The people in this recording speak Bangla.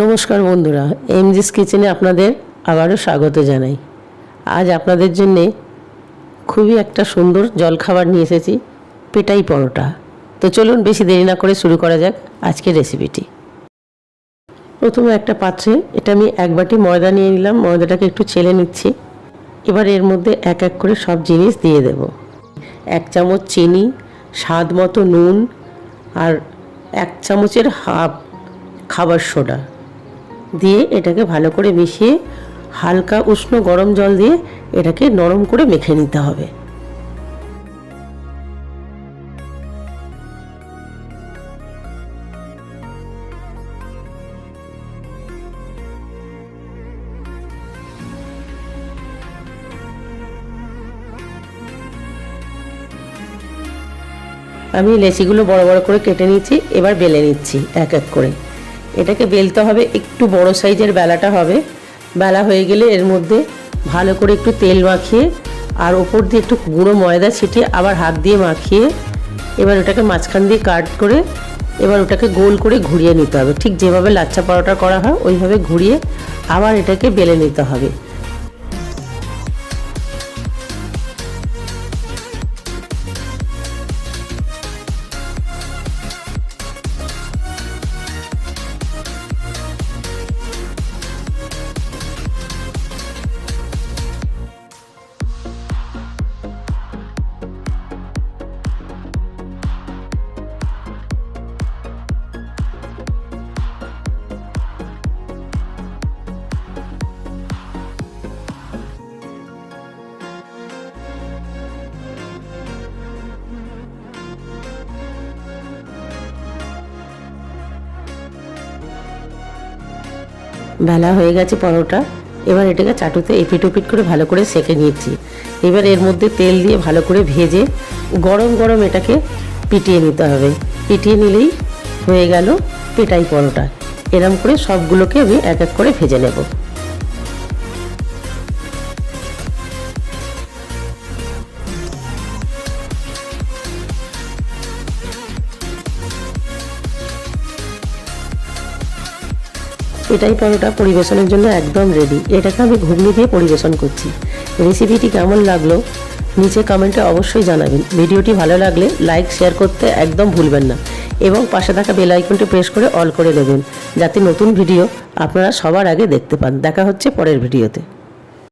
নমস্কার বন্ধুরা, এমজিস কিচেনে আপনাদের আবারও স্বাগত জানাই। আজ আপনাদের জন্যে খুবই একটা সুন্দর জলখাবার নিয়ে এসেছি, পেটাই পরোটা। তো চলুন বেশি দেরি না করে শুরু করা যাক আজকের রেসিপিটি। প্রথমে একটা পাত্রে এটা আমি 1 বাটি ময়দা নিয়ে নিলাম। ময়দাটাকে একটু চেলে নিচ্ছি। এবার এর মধ্যে এক এক করে সব জিনিস দিয়ে দেব। 1 চামচ চিনি, স্বাদ মতো নুন, আর 1 চামচের হাফ খাবার সোডা দিয়ে এটাকে ভালো করে মিশিয়ে হালকা উষ্ণ গরম জল দিয়ে এটাকে নরম করে মেখে নিতে হবে। আমি লেচিগুলো বড় বড় করে কেটে নিচ্ছি। এবার বেলে নিচ্ছি এক এক করে। এটাকে বেলতে হবে, একটু বড় সাইজের বেলাটা হবে। বেলা হয়ে গেলে এর মধ্যে ভালো করে একটু তেল মাখিয়ে আর ওপর দিয়ে একটু গুঁড়ো ময়দা ছিটিয়ে আবার হাত দিয়ে মাখিয়ে এবার ওটাকে মাঝখান দিয়ে কাট করে এবার ওটাকে গোল করে ঘুরিয়ে নিতে হবে। ঠিক যেভাবে লাচ্ছা পরোটা করা হয় ওইভাবে ঘুরিয়ে আবার এটাকে বেলে নিতে হবে। বেলা হয়ে গেছে পরোটা। এবার এটাকে চাটুতে এপিট ওপিট করে ভালো করে সেঁকে নিয়েছি। এবার এর মধ্যে তেল দিয়ে ভালো করে ভেজে গরম গরম এটাকে পিটিয়ে নিতে হবে। পিটিয়ে নিলেই হয়ে গেল পেটাই পরোটা। এরম করে সবগুলোকে আমি এক এক করে ভেজে নেব। পেটাই পরোটা পরিবেশনের জন্য একদম রেডি। এটাকে আমি ঘুগনি দিয়ে পরিবেশন করছি। রেসিপিটি কেমন লাগলো নিচে কমেন্টে অবশ্যই জানাবেন। ভিডিওটি ভালো লাগলে লাইক শেয়ার করতে একদম ভুলবেন না এবং পাশে থাকা বেল আইকনটি প্রেস করে অল করে দেবেন, যাতে নতুন ভিডিও আপনারা সবার আগে দেখতে পান। দেখা হচ্ছে পরের ভিডিওতে।